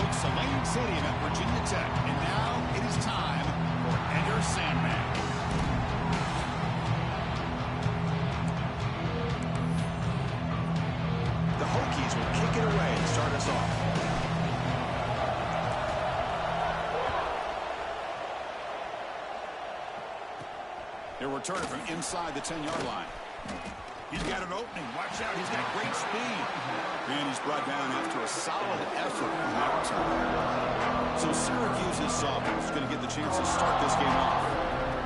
folks, Lane Stadium at Virginia Tech. And now it is time for Enter Sandman. The Hokies will kick it away and start us off. He'll return it from inside the 10-yard line. He's got an opening. Watch out. He's got great speed. And he's brought down after a solid effort on that return. So Syracuse's offense is going to get the chance to start this game off.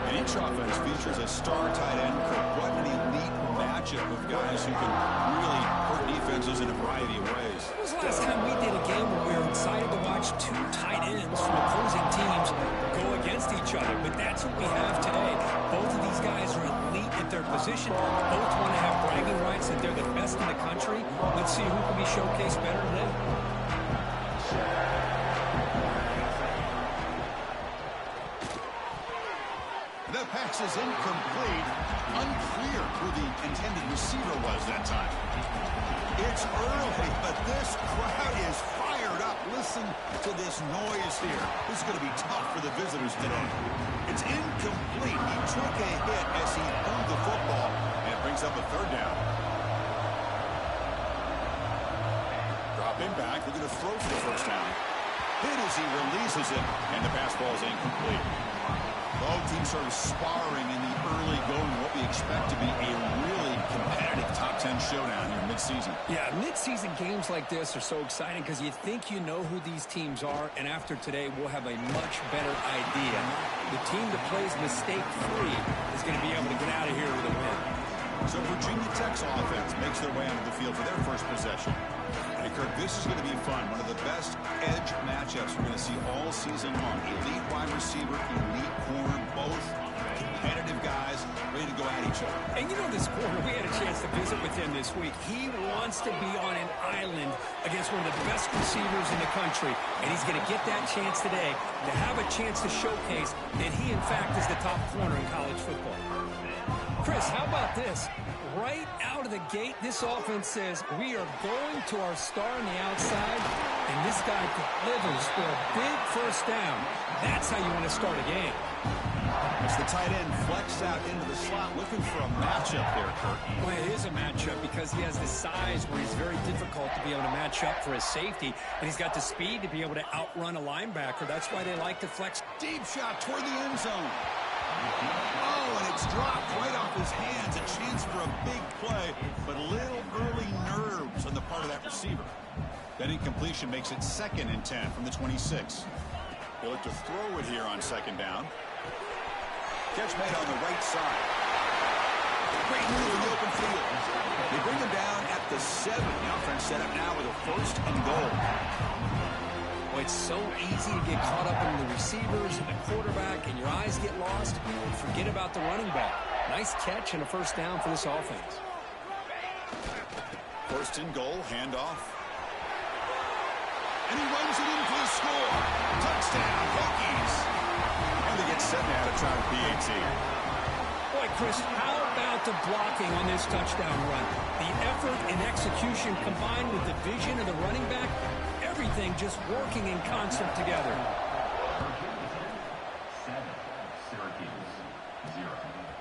And each offense features a star tight end. What an elite matchup of guys who can really hurt defenses in a variety of ways. When was the last time we did a game where we were excited to watch two tight ends from opposing teams go against each other? But that's what we have today. Both of these guys are elite at their position. Both want to have bragging rights that they're the best in the country. Let's see who can be showcased better today. The pass is incomplete. Unclear who the intended receiver was that time. It's early, but this crowd is fired up. Listen to this noise here. This is going to be tough for the visitors today. It's incomplete. He took a hit as he threw the football, and it brings up a third down. Dropping back, looking to throw for the first down. Hit as he releases it, and the pass ball is incomplete. Both teams sort of sparring in the early going, what we expect to be a really competitive top 10 showdown here mid-season. Yeah, mid-season games like this are so exciting because you think you know who these teams are, and after today, we'll have a much better idea. The team that plays mistake-free is going to be able to get out of here with a win. So Virginia Tech's offense makes their way onto the field for their first possession. And Kirk, this is going to be fun. One of the best edge matchups we're going to see all season long. Elite wide receiver, elite corner, both competitive guys ready to go at each other. And you know this corner, we had a chance to visit with him this week. He wants to be on an island against one of the best receivers in the country. And he's going to get that chance today to have a chance to showcase that he, in fact, is the top corner in college football. Chris, how about this? Right out of the gate, this offense says we are going to our star on the outside, and this guy delivers for a big first down. That's how you want to start a game. As the tight end flexed out into the slot, looking for a matchup there, Kirk. Well, it is a matchup because he has the size where he's very difficult to be able to match up for his safety, and he's got the speed to be able to outrun a linebacker. That's why they like to flex. Deep shot toward the end zone. Oh, and it's dropped right off his hands. A chance for a big play, but little early nerves on the part of that receiver. That incompletion makes it 2nd and 10 from the 26. They'll look to throw it here on 2nd down. Catch made on the right side. Great move in the open field. They bring him down at the 7. The offense set up now with a 1st and goal. Well, it's so easy to get caught up in the receivers and the quarterback, and your eyes get lost. Forget about the running back. Nice catch and a first down for this offense. 1st and goal, handoff. And he runs it in for the score. Touchdown, Hokies. And they get set now to try the PAT. Boy, Chris, how about the blocking on this touchdown run? The effort and execution combined with the vision of the running back, everything just working in concert together.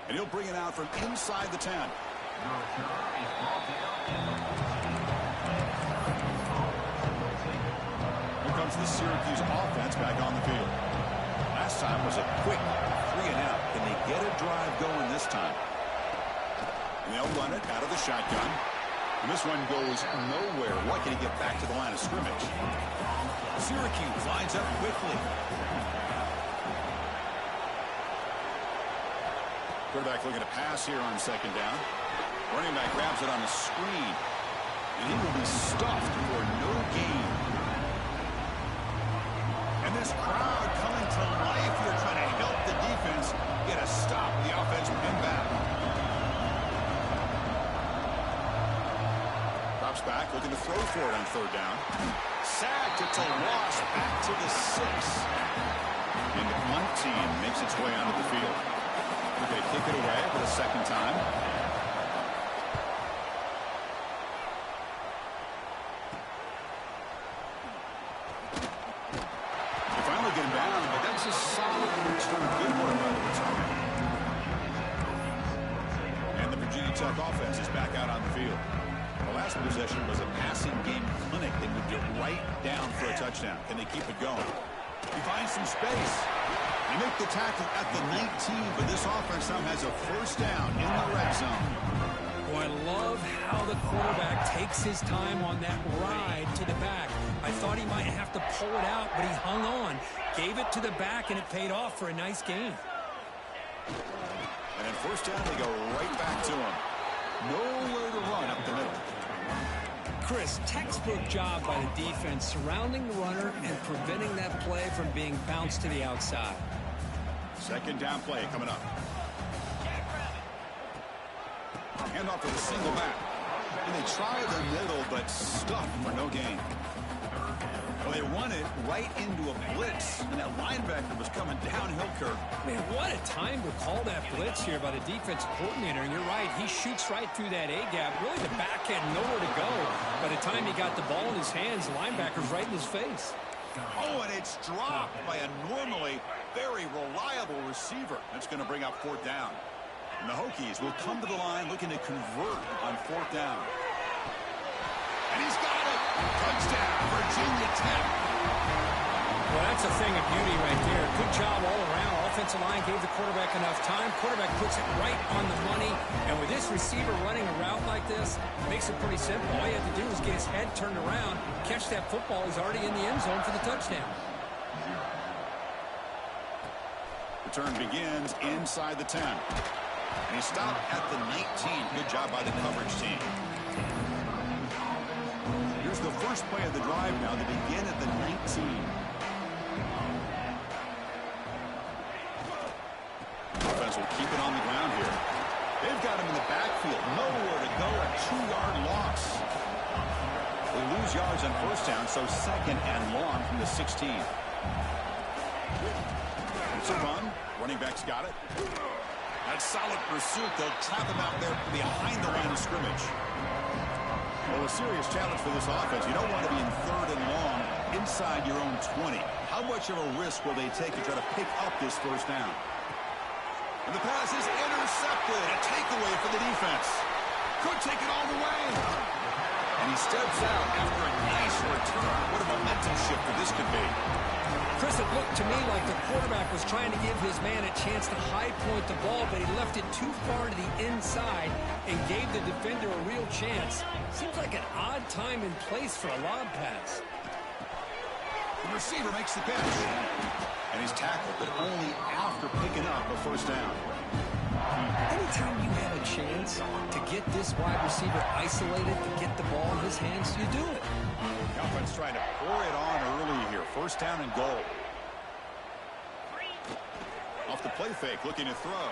And he'll bring it out from inside the 10. Here comes the Syracuse offense back on the field. Last time was a quick 3-and-out. Can they get a drive going this time? And they'll run it out of the shotgun. And this one goes nowhere. What can he get back to the line of scrimmage? Syracuse lines up quickly. Quarterback looking to pass here on 2nd down. Running back grabs it on the screen. And he will be stuffed for no gain. And this crowd coming to life here trying to help the defense get a stop. The offense will come back. Drops back, looking to throw for it on 3rd down. Sacked, it's a loss back to the 6. And the punt team makes its way onto the field. They're going to kick it away for the 2nd time. Tech offense is back out on the field. The last possession was a passing game clinic. They moved it right down for a touchdown. Can they keep it going? He finds some space. They make the tackle at the 19, but this offense now has a first down in the red zone. Oh, I love how the quarterback takes his time on that ride to the back. I thought he might have to pull it out, but he hung on, gave it to the back, and it paid off for a nice gain. And first down, they go right back to him. Nowhere to run up the middle. Chris, textbook job by the defense surrounding the runner and preventing that play from being bounced to the outside. Second down play coming up. Handoff with a single back. And they try the middle, but stuck for no gain. Well, they run it right into a blitz, and that linebacker was coming downhill, Kirk. Man, what a time to call that blitz here by the defensive coordinator. And you're right, he shoots right through that A-gap. Really, the back had nowhere to go. By the time he got the ball in his hands, the linebacker's right in his face. Oh, and it's dropped by a normally very reliable receiver. That's going to bring up fourth down. And the Hokies will come to the line looking to convert on fourth down. And he's got it. Touchdown, Virginia Tech. Well, that's a thing of beauty right there. Good job all around. Offensive line gave the quarterback enough time. Quarterback puts it right on the money. And with this receiver running a route like this, it makes it pretty simple. All you have to do is get his head turned around, catch that football. He's already in the end zone for the touchdown. Return begins inside the 10. And he stopped at the 19. Good job by the coverage team. Here's the first play of the drive now. They begin at the 19. Offense will keep it on the ground here. They've got him in the backfield. Nowhere to go. A 2-yard loss. They lose yards on first down, so second and long from the 16. It's a run. Running back's got it. That's solid pursuit. They'll trap him out there behind the line of scrimmage. Well, a serious challenge for this offense. You don't want to be in third and long inside your own 20. How much of a risk will they take to try to pick up this first down? And the pass is intercepted. A takeaway for the defense. Could take it all the way. And he steps out after a nice return. What a momentum shifter this could be. Chris, it looked to me like the quarterback was trying to give his man a chance to high point the ball, but he left it too far to the inside and gave the defender a real chance. Seems like an odd time and place for a lob pass. The receiver makes the catch. And he's tackled, but only after picking up a first down. Anytime you have a chance to get this wide receiver isolated, to get the ball in his hands, you do it. The offense trying to pour it on early here. First down and goal. Off the play fake, looking to throw.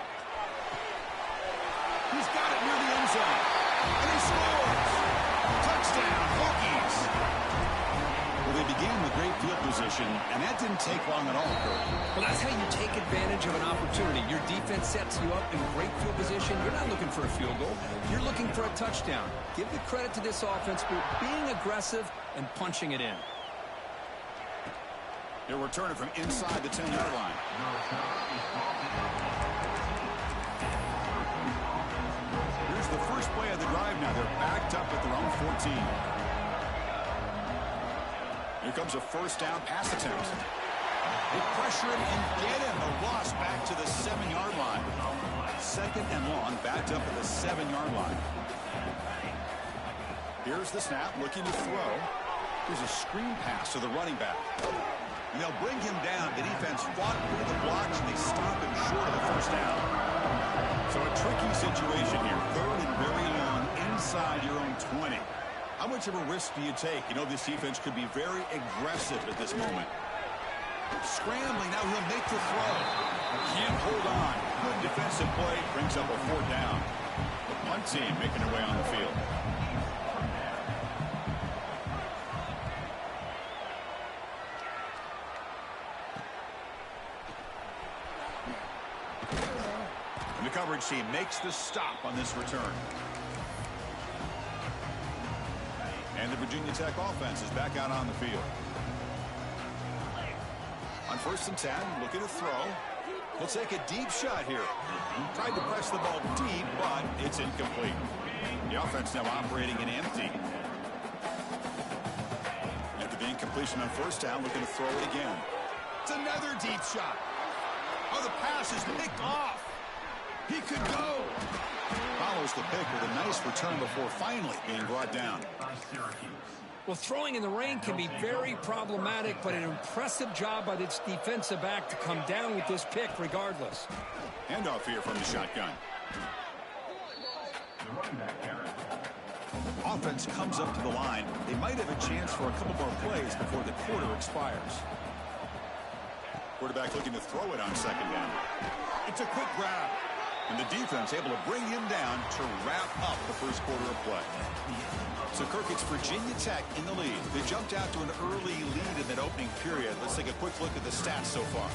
He's got it near the end zone. And he scores. Touchdown, Hokies. Well, they began with great field position, and that didn't take long at all, Kurt. Well, that's how you take advantage of an opportunity. Your defense sets you up in great field position. You're not looking for a field goal. You're looking for a touchdown. Give the credit to this offense for being aggressive and punching it in. They're returning from inside the 10-yard line. Here's the first play of the drive now. They're backed up at their own 14. Here comes a first down pass attempt. They pressure him and get him. A loss back to the 7-yard line. Second and long, backed up at the 7-yard line. Here's the snap, looking to throw. There's a screen pass to the running back. And they'll bring him down. The defense fought through the blocks, and they stop him short of the first down. So a tricky situation here. Third and very long inside your own 20. How much of a risk do you take? You know, this defense could be very aggressive at this moment. Scrambling, now he'll make the throw. Can't hold on. Good defensive play, brings up a fourth down. The punt team making their way on the field. And the coverage team makes the stop on this return. And the Virginia Tech offense is back out on the field. On first and 10, looking to throw. He'll take a deep shot here. Tried to press the ball deep, but it's incomplete. The offense now operating in empty. After the incompletion on first down, looking to throw it again. It's another deep shot. Oh, the pass is picked off. He could go. Follows the pick with a nice return before finally being brought down. Well, throwing in the rain can be very problematic, but an impressive job by this defensive back to come down with this pick regardless. Handoff here from the shotgun. Offense comes up to the line. They might have a chance for a couple more plays before the quarter expires. Quarterback looking to throw it on second down. It's a quick grab. And the defense able to bring him down to wrap up the first quarter of play. So, Kirk, it's Virginia Tech in the lead. They jumped out to an early lead in that opening period. Let's take a quick look at the stats so far.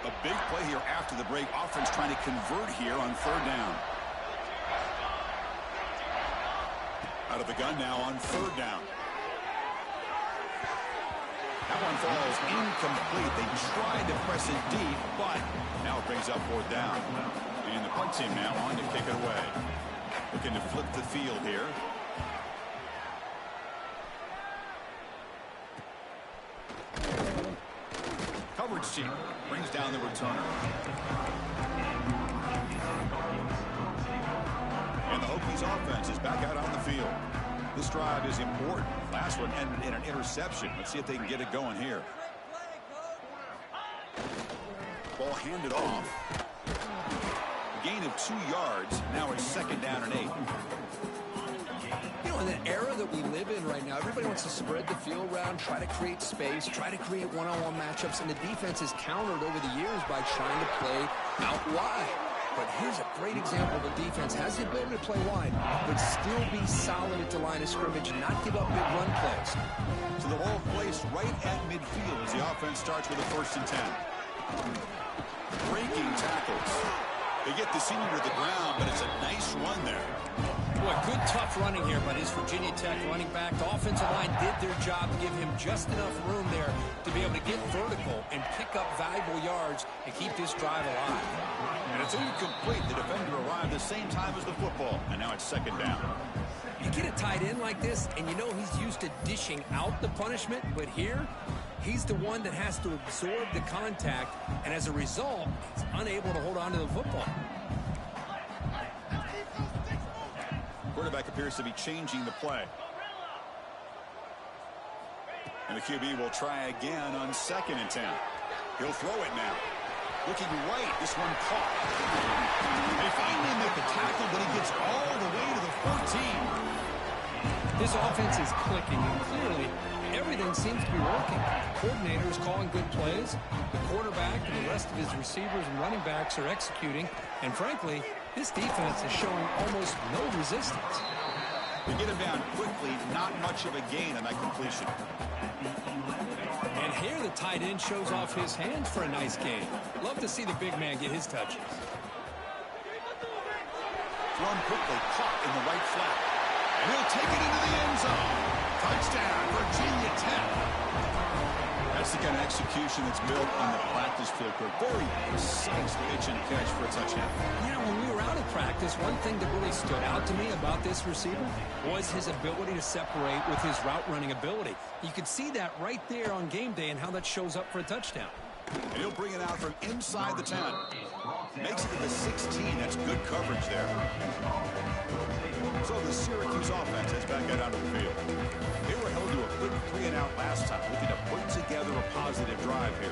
A big play here after the break. Offense trying to convert here on third down. Out of the gun now on third down. That one falls incomplete. They tried to press it deep, but now it brings up fourth down. And the punt team now on to kick it away. Looking to flip the field here. Coverage team brings down the returner. And the Hokies offense is back out on the field. This drive is important. Last one ended in an interception. Let's see if they can get it going here. Ball handed off. Gain of 2 yards. Now it's second down and 8. You know, in the era that we live in right now, everybody wants to spread the field around, try to create space, try to create one-on-one matchups, and the defense is countered over the years by trying to play out wide. But here's a great example. The defense has the ability to play wide, but still be solid at the line of scrimmage and not give up big run plays. So the ball placed right at midfield as the offense starts with a 1st and 10. Breaking tackles. They get the senior to the ground, but it's a nice run there. Boy, good tough running here by this Virginia Tech running back. The offensive line did their job to give him just enough room there to be able to get vertical and pick up valuable yards and keep this drive alive. And it's incomplete. The defender arrived the same time as the football, and now it's second down. You get a tight end like this, and you know he's used to dishing out the punishment, but here, he's the one that has to absorb the contact, and as a result, he's unable to hold on to the football. Quarterback appears to be changing the play. And the QB will try again on 2nd and 10. He'll throw it now. Looking right, this one caught. They finally make the tackle, but he gets all the way to the 14. This offense is clicking, and clearly everything seems to be working. The coordinator is calling good plays. The quarterback and the rest of his receivers and running backs are executing. And frankly, this defense is showing almost no resistance. They get him down quickly, not much of a gain on that completion. And here the tight end shows off his hands for a nice gain. Love to see the big man get his touches. Thrown quickly, caught in the right flat. And he'll take it into the end zone. Touchdown, Virginia Tech. That's the kind of execution that's built on the practice field. Very precise pitch and catch for a touchdown. Yeah, when we were out of practice, one thing that really stood out to me about this receiver was his ability to separate with his route running ability. You could see that right there on game day and how that shows up for a touchdown. And he'll bring it out from inside the 10. Makes it to the 16. That's good coverage there. So the Syracuse offense is back out onto the field. They were held to a quick 3-and-out last time, looking to put together a positive drive here.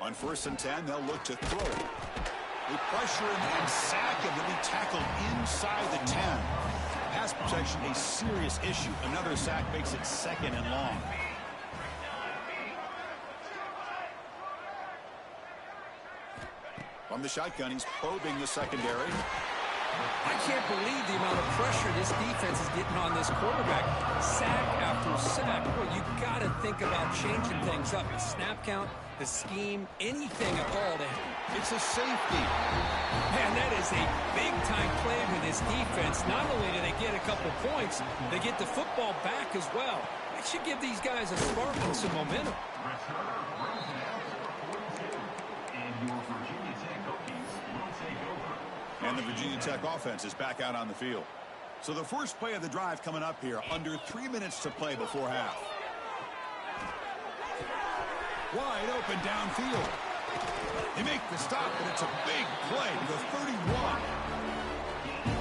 On 1st and 10, they'll look to throw it. They pressure him and sack him. He'll be tackled inside the 10. Pass protection, a serious issue. Another sack makes it 2nd and long. From the shotgun, he's probing the secondary. I can't believe the amount of pressure this defense is getting on this quarterback. Sack after sack. Well, you got to think about changing things up. The snap count, the scheme, anything at all. It's a safety. Man, that is a big-time play with this defense. Not only do they get a couple points, they get the football back as well. It should give these guys a spark and some momentum. And the Virginia Tech offense is back out on the field. So the first play of the drive coming up here, under 3 minutes to play before half. Wide open downfield. They make the stop, and it's a big play to the 31.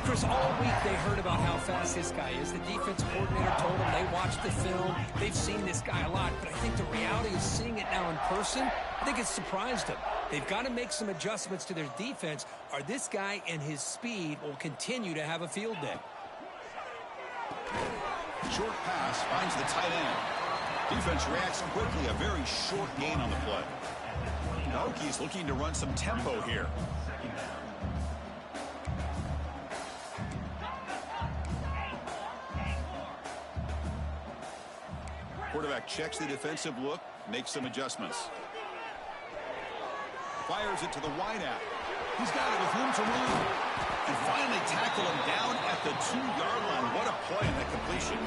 Chris, all week they heard about how fast this guy is. The defense coordinator told them they watched the film. They've seen this guy a lot, but I think the reality is seeing it now in person, I think it's surprised them. They've got to make some adjustments to their defense, or this guy and his speed will continue to have a field day. Short pass finds the tight end. Defense reacts quickly. A very short gain on the play. The Hokies looking to run some tempo here. Quarterback checks the defensive look, makes some adjustments. Fires it to the wideout. He's got it with room to run. And finally tackle him down at the 2-yard line. What a play in that completion.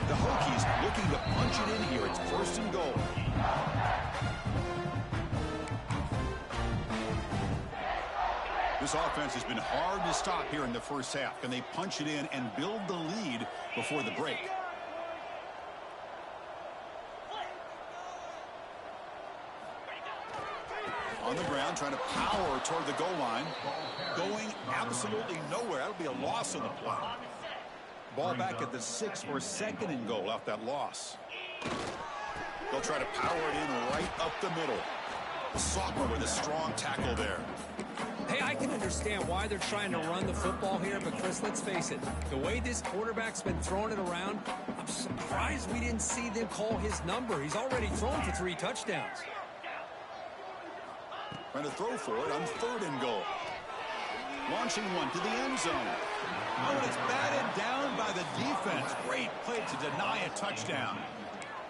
The Hokies looking to punch it in here. It's 1st and goal. This offense has been hard to stop here in the first half. Can they punch it in and build the lead before the break? On the ground, trying to power toward the goal line. Going absolutely nowhere. That'll be a loss on the play. Ball back at the 6 or 2nd and goal off that loss. They'll try to power it in right up the middle. Sophomore with a strong tackle there. Hey, I can understand why they're trying to run the football here, but Chris, let's face it, the way this quarterback's been throwing it around, I'm surprised we didn't see them call his number. He's already thrown for 3 touchdowns. Trying to throw for it on 3rd and goal. Launching one to the end zone. Oh, and it's batted down by the defense. Great play to deny a touchdown.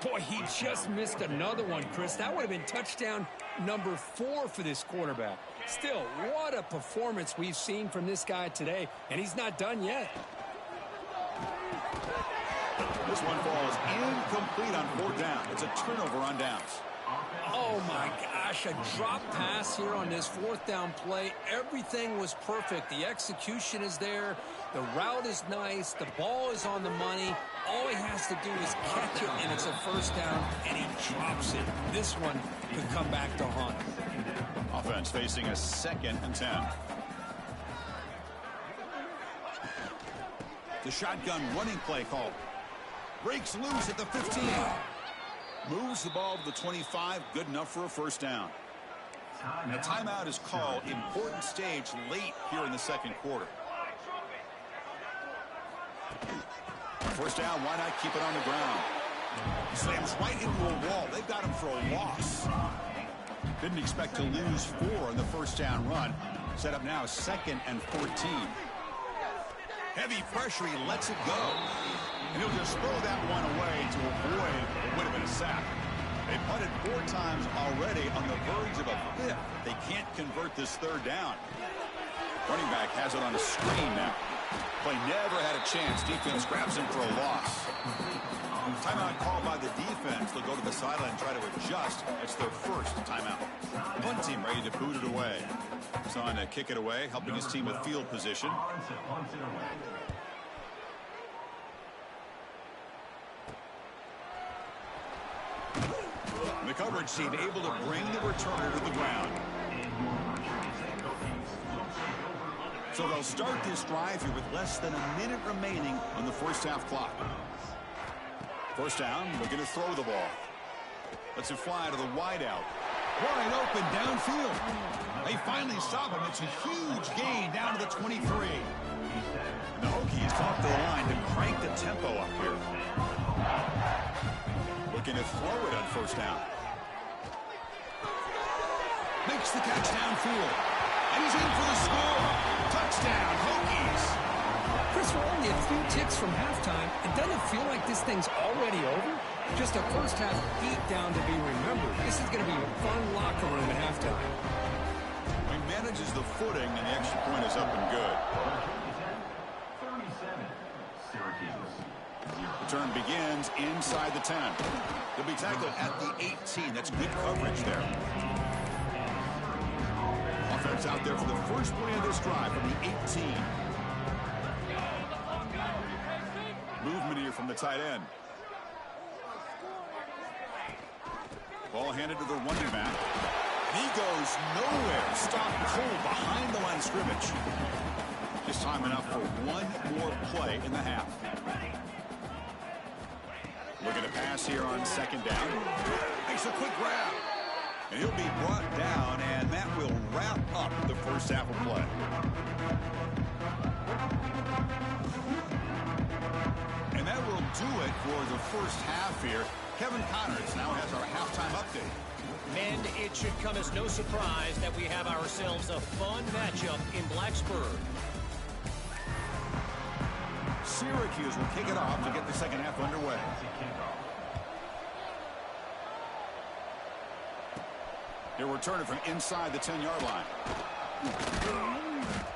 Boy, he just missed another one, Chris. That would have been touchdown number 4 for this quarterback. Still, what a performance we've seen from this guy today, and he's not done yet. This one falls incomplete on 4th down. It's a turnover on downs. Oh, my gosh, a drop pass here on this 4th down play. Everything was perfect. The execution is there. The route is nice. The ball is on the money. All he has to do is catch it, and it's a 1st down, and he drops it. This one could come back to haunt. Offense facing a 2nd and 10. The shotgun running play called. Breaks loose at the 15. Moves the ball to the 25. Good enough for a 1st down. And a timeout is called. Important stage late here in the 2nd quarter. 1st down. Why not keep it on the ground? Slams right into a wall. They've got him for a loss. Didn't expect to lose 4 on the 1st down run. Set up now 2nd and 14. Heavy pressure. He lets it go. And he'll just throw that one away to avoid what would have been a sack. They punted 4 times already on the verge of a 5th. They can't convert this 3rd down. Running back has it on a screen now. Play never had a chance. Defense grabs him for a loss. Timeout called by the defense. They'll go to the sideline and try to adjust. It's their 1st timeout. Punt team ready to boot it away. He's on to kick it away, helping his team with field position. The coverage team able to bring the returner to the ground. So they'll start this drive here with less than a minute remaining on the 1st half clock. 1st down, looking to throw the ball. Lets it fly to the wideout. Wide open downfield. They finally stop him. It's a huge gain down to the 23. And the Hokies come up the line to crank the tempo up here. Looking to throw it on 1st down. Makes the catch downfield. And he's in for the score. Touchdown. Touchdown, Hokies. Chris, we're only a few ticks from halftime. It doesn't feel like this thing's already over. Just a first half beatdown to be remembered. This is going to be a fun locker room at halftime. He manages the footing, and the extra point is up and good. 37, Syracuse. Return begins inside the 10. He'll be tackled at the 18. That's good coverage there. Offense out there for the first play of this drive from the 18. Movement here from the tight end. Ball handed to the running back. He goes nowhere. Stopped cold behind the line of scrimmage. Just time enough for one more play in the half. Looking to pass here on second down. Makes a quick grab. And he'll be brought down, and that will wrap up the first half of play. And that will do it for the first half here. Kevin Connors now has our halftime update. Men, it should come as no surprise that we have ourselves a fun matchup in Blacksburg. Syracuse will kick it off to get the second half underway. He'll return it from inside the 10-yard line.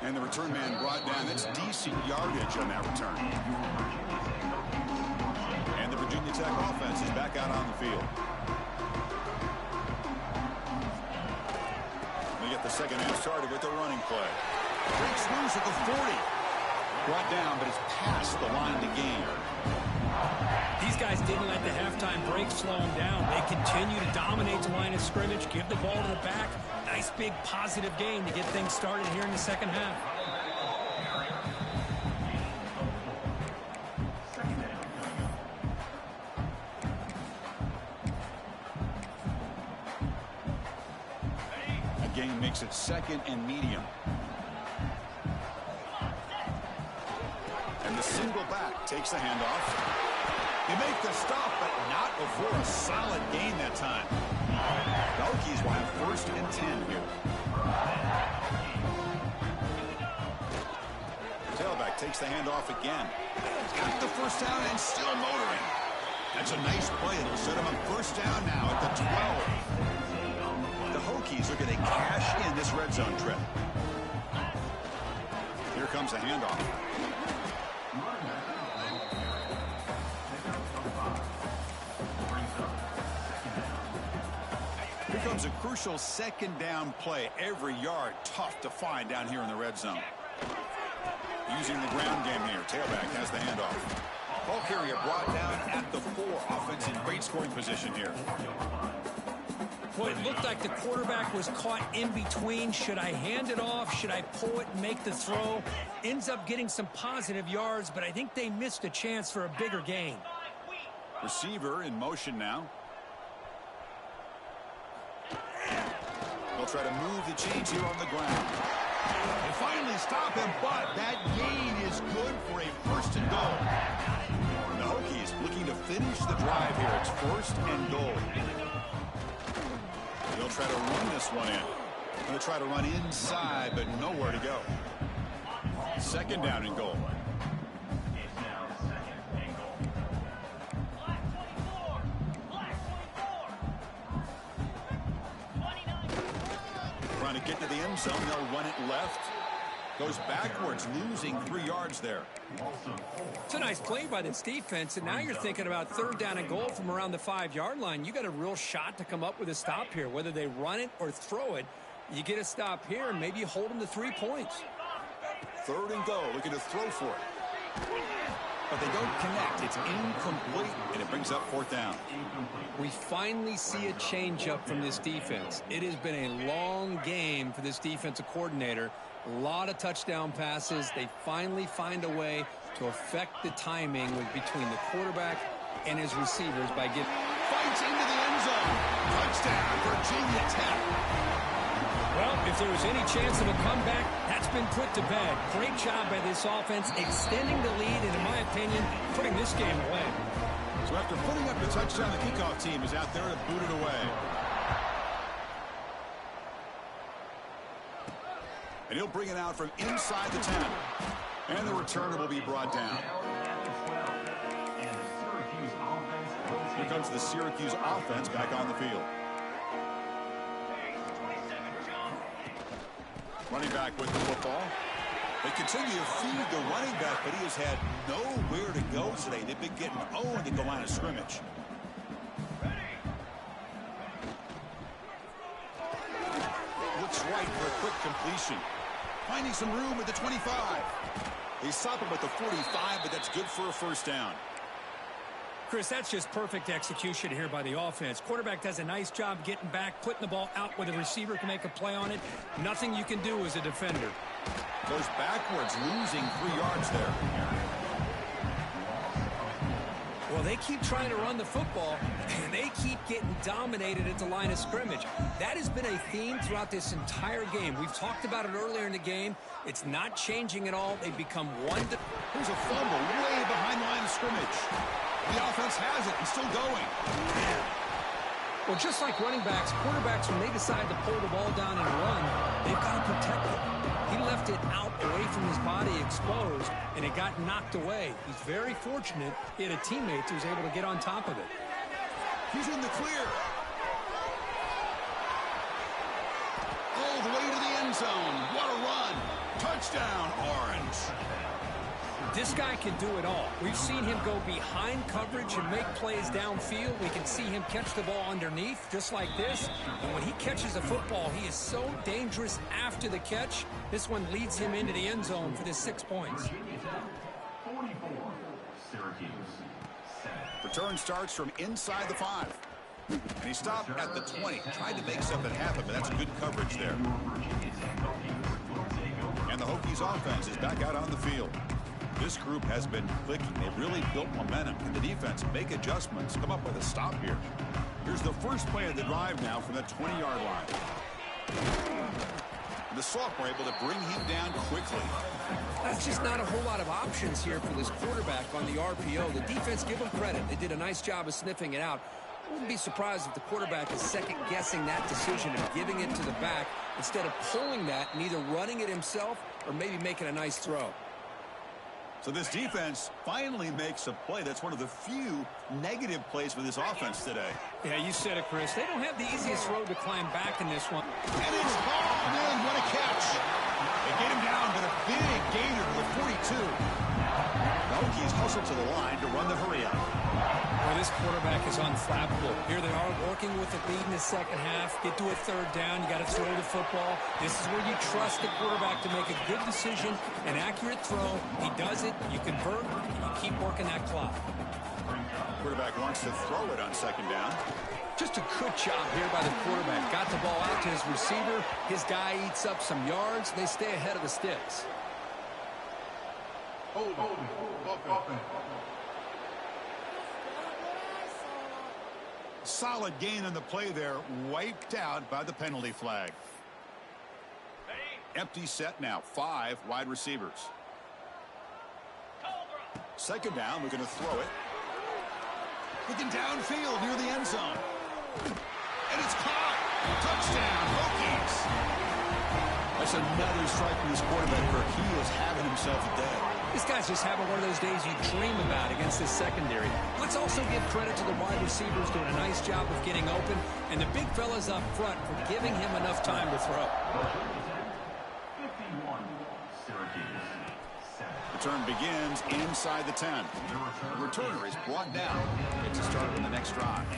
And the return man brought down. That's decent yardage on that return. And the Virginia Tech offense is back out on the field. They get the second half started with the running play. Breaks loose at the 40. Brought down, but it's past the line to gain. These guys didn't let the halftime break slow them down. They continue to dominate the line of scrimmage, give the ball to the back. Nice big positive gain to get things started here in the second half. A gain makes it second and medium. And the single back takes the handoff. You make the stop, but not before a solid gain that time. The Hokies will have first and 10 here. Tailback takes the handoff again. Got the first down and still motoring. That's a nice play. It'll set him up first down now at the 12. The Hokies are going to cash in this red zone trip. Here comes a handoff. Here comes a crucial second down play. Every yard tough to find down here in the red zone. Using the ground game here. Tailback has the handoff. Ball carrier brought down at the 4. Offense in great scoring position here. Boy, it looked like the quarterback was caught in between. Should I hand it off? Should I pull it and make the throw? Ends up getting some positive yards, but I think they missed a chance for a bigger gain. Receiver in motion now. They'll try to move the chains here on the ground. They finally stop him, but that gain is good for a first and goal. The Hokies looking to finish the drive here. It's first and goal. They'll try to run this one in. They'll try to run inside, but nowhere to go. Second down and goal. Trying to get to the end zone. They'll run it left. Goes backwards, losing 3 yards there. It's a nice play by this defense, and now you're thinking about third down and goal from around the 5-yard line. You got a real shot to come up with a stop here. Whether they run it or throw it, you get a stop here, and maybe you hold them to 3 points. Third and goal, looking to throw for it. But they don't connect. It's incomplete, and it brings up fourth down. We finally see a changeup from this defense. It has been a long game for this defensive coordinator. A lot of touchdown passes. They finally find a way to affect the timing between the quarterback and his receivers by getting... Fights into the end zone. Touchdown, Virginia Tech. Well, if there was any chance of a comeback, that's been put to bed. Great job by this offense, extending the lead, and in my opinion, putting this game away. So after putting up the touchdown, the kickoff team is out there to boot it away. And he'll bring it out from inside the 10. And the returner will be brought down. Here comes the Syracuse offense back on the field. Running back with the football. They continue to feed the running back, but he has had nowhere to go today. They've been getting owned at the line of scrimmage. Looks right for a quick completion. Finding some room at the 25. They stop him at the 45, but that's good for a first down. Chris, that's just perfect execution here by the offense. Quarterback does a nice job getting back, putting the ball out where the receiver can make a play on it. Nothing you can do as a defender. Goes backwards, losing 3 yards there. Well, they keep trying to run the football, and they keep getting dominated at the line of scrimmage. That has been a theme throughout this entire game. We've talked about it earlier in the game. It's not changing at all. They've become one. Here's a fumble way behind the line of scrimmage. The offense has it and still going. Well, just like running backs, quarterbacks, when they decide to pull the ball down and run, they've got to protect it. He left it out away from his body exposed, and it got knocked away. He's very fortunate he had a teammate who was able to get on top of it. He's in the clear. All the way to the end zone. What a run. Touchdown, Orange. This guy can do it all. We've seen him go behind coverage and make plays downfield. We can see him catch the ball underneath, just like this. And when he catches a football, he is so dangerous after the catch. This one leads him into the end zone for the 6 points. 44, Syracuse. Return starts from inside the 5. And he stopped at the 20. Tried to make something happen, but that's good coverage there. And the Hokies offense is back out on the field. This group has been clicking. They've really built momentum. Can the defense make adjustments? Come up with a stop here. Here's the first play of the drive now from the 20-yard line. The sophomore able to bring him down quickly. That's just not a whole lot of options here for this quarterback on the RPO. The defense, give them credit. They did a nice job of sniffing it out. I wouldn't be surprised if the quarterback is second-guessing that decision of giving it to the back instead of pulling that and either running it himself or maybe making a nice throw. So this defense finally makes a play. That's one of the few negative plays for this offense today. Yeah, you said it, Chris. They don't have the easiest road to climb back in this one. And it's hauled in. What a catch. They get him down, but a big gainer to the 42. The Hokies hustle to the line to run the hurry-up. Well, this quarterback is unflappable. Here they are working with the lead in the second half. Get to a third down. You got to throw the football. This is where you trust the quarterback to make a good decision, an accurate throw. He does it. You convert, and you keep working that clock. Quarterback wants to throw it on second down. Just a good job here by the quarterback. Got the ball out to his receiver. His guy eats up some yards. They stay ahead of the sticks. Solid gain on the play there, wiped out by the penalty flag. Empty set now, 5 wide receivers. Second down, we're going to throw it. Looking downfield near the end zone. And it's caught. Touchdown, Hokies. That's another strike from this quarterback, Kirk. He is having himself a day. This guy's just having one of those days you dream about against this secondary. Let's also give credit to the wide receivers doing a nice job of getting open, and the big fellas up front for giving him enough time to throw. 51, Syracuse. Return begins inside the 10. The returner is brought down. Gets a start on the next drive.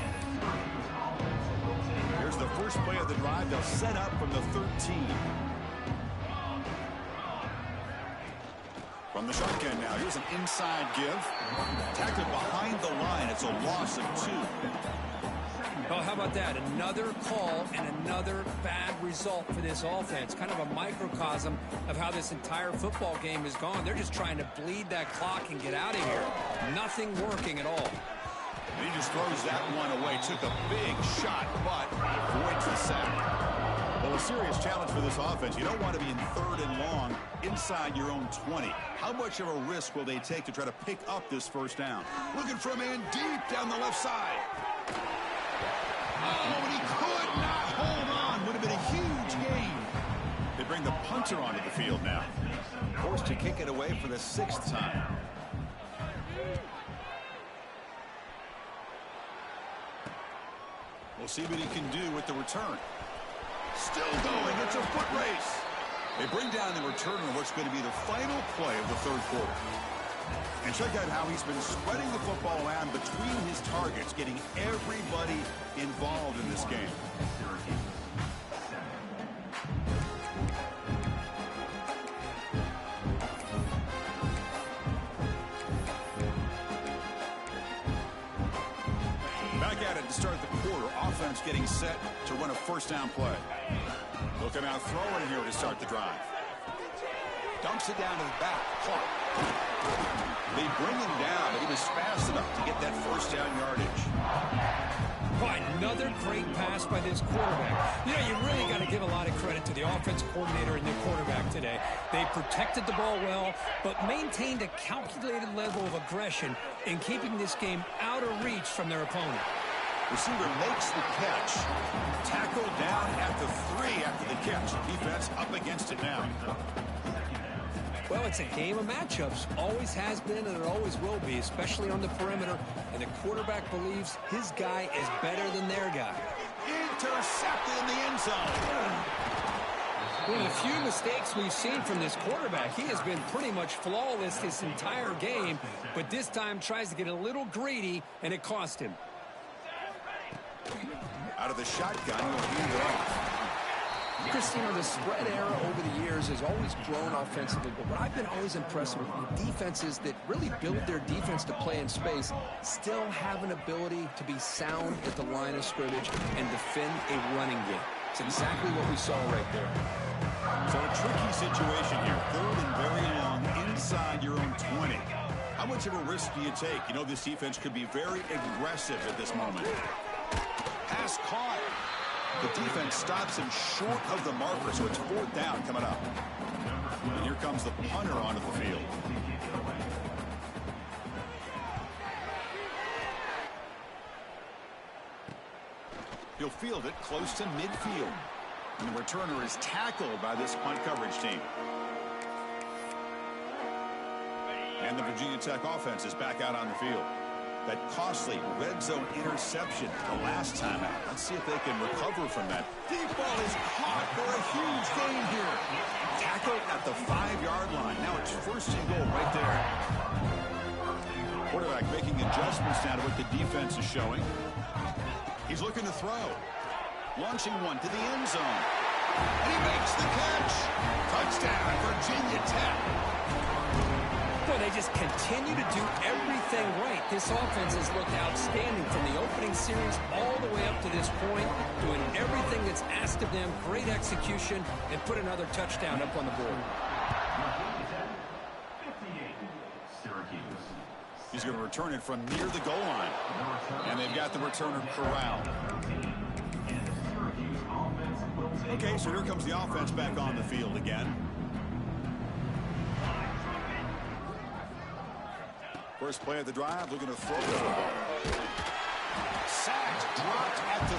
Here's the first play of the drive. They'll set up from the 13. From the shotgun now, here's an inside give. Tackled behind the line. It's a loss of 2. Well, how about that? Another call and another bad result for this offense. Kind of a microcosm of how this entire football game has gone. They're just trying to bleed that clock and get out of here. Nothing working at all. And he just throws that one away. Took a big shot, but avoids the sack. Well, a serious challenge for this offense. You don't want to be in third and long inside your own 20. How much of a risk will they take to try to pick up this first down? Looking for a man deep down the left side. Oh, and he could not hold on. Would have been a huge gain. They bring bring the punter onto the field now. Forced to kick it away for the 6th time. We'll see what he can do with the return. Still going. It's a foot race. They bring down the return on what's going to be the final play of the 3rd quarter. And check out how he's been spreading the football around between his targets, getting everybody involved in this game. Back at it to start the quarter. Offense getting set to run a 1st down play. Looking out throwing here to start the drive. Dumps it down to the back. Clark. They bring him down, but he was fast enough to get that 1st down yardage. Right, another great pass by this quarterback. You know, you really got to give a lot of credit to the offense coordinator and the quarterback today. They protected the ball well, but maintained a calculated level of aggression in keeping this game out of reach from their opponent. Receiver makes the catch. Tackled down at the 3 after the catch. Defense up against it now. Well, it's a game of matchups. Always has been and it always will be, especially on the perimeter. And the quarterback believes his guy is better than their guy. Intercepted in the end zone. One of the few mistakes we've seen from this quarterback. He has been pretty much flawless this entire game, but this time tries to get a little greedy, and it cost him. Out of the shotgun, he'll hand it off. Christina, the spread era over the years has always grown offensively, but what I've been always impressed with defenses that really build their defense to play in space still have an ability to be sound at the line of scrimmage and defend a running game. It's exactly what we saw right there. So a tricky situation here. 3rd and very long inside your own 20. How much of a risk do you take? You know this defense could be very aggressive at this moment. Pass caught. The defense stops him short of the marker, so it's 4th down coming up. And here comes the punter onto the field. He'll field it close to midfield. And the returner is tackled by this punt coverage team. And the Virginia Tech offense is back out on the field. That costly red zone interception the last time out. Let's see if they can recover from that. Deep ball is caught for a huge gain here. Tackled at the 5-yard line. Now it's 1st and goal right there. Quarterback making adjustments now to what the defense is showing. He's looking to throw. Launching one to the end zone. And he makes the catch. Touchdown, Virginia Tech. Boy, they just continue to do everything right. This offense has looked outstanding from the opening series all the way up to this point, doing everything that's asked of them, great execution, and put another touchdown up on the board. Syracuse. He's going to return it from near the goal line. And they've got the returner corralled. Okay, so here comes the offense back on the field again. First play of the drive, looking to throw the football. Sacked, dropped at the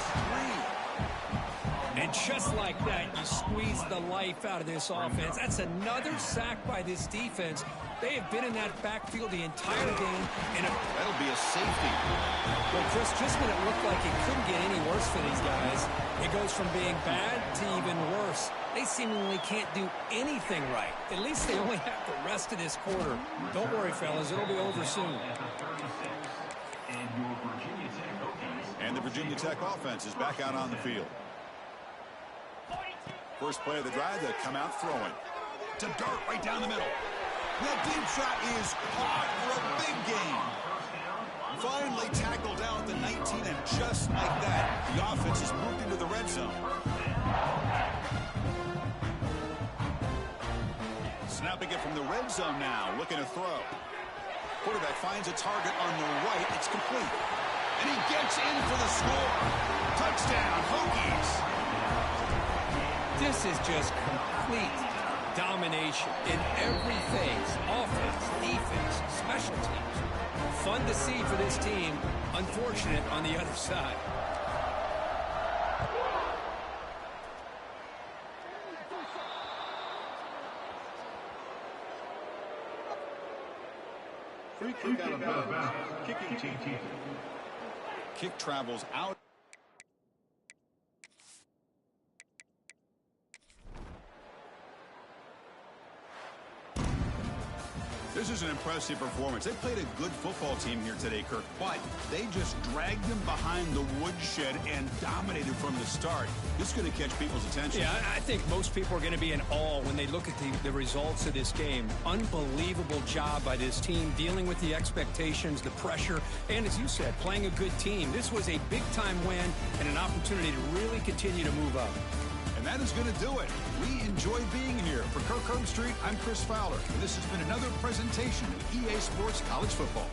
3. And just like that, you squeeze the life out of this offense. That's another sack by this defense. They have been in that backfield the entire game. And that'll be a safety. Well, Chris, just when it looked like it couldn't get any worse for these guys, it goes from being bad to even worse. They seemingly can't do anything right. At least they only have the rest of this quarter. Don't worry, fellas. It'll be over soon. And the Virginia Tech offense is back out on the field. First play of the drive, they come out throwing. To dart right down the middle. That deep shot is caught for a big gain. Finally tackled down at the 19, and just like that, the offense has moved into the red zone. Snapping it from the red zone now, looking to throw. Quarterback finds a target on the right. It's complete. And he gets in for the score. Touchdown, Hokies. This is just complete domination in every phase. Offense, defense, special teams. Fun to see for this team. Unfortunate on the other side. Free kick out of bounds. Kicking team. Kick travels out. This is an impressive performance. They played a good football team here today, Kirk, but they just dragged them behind the woodshed and dominated from the start. This is going to catch people's attention. Yeah, I think most people are going to be in awe when they look at the results of this game. Unbelievable job by this team dealing with the expectations, the pressure, and as you said, playing a good team. This was a big-time win and an opportunity to really continue to move up. And that is going to do it. We enjoyed being here. For Kirk Herbstreit, I'm Chris Fowler. And this has been another presentation of EA Sports College Football.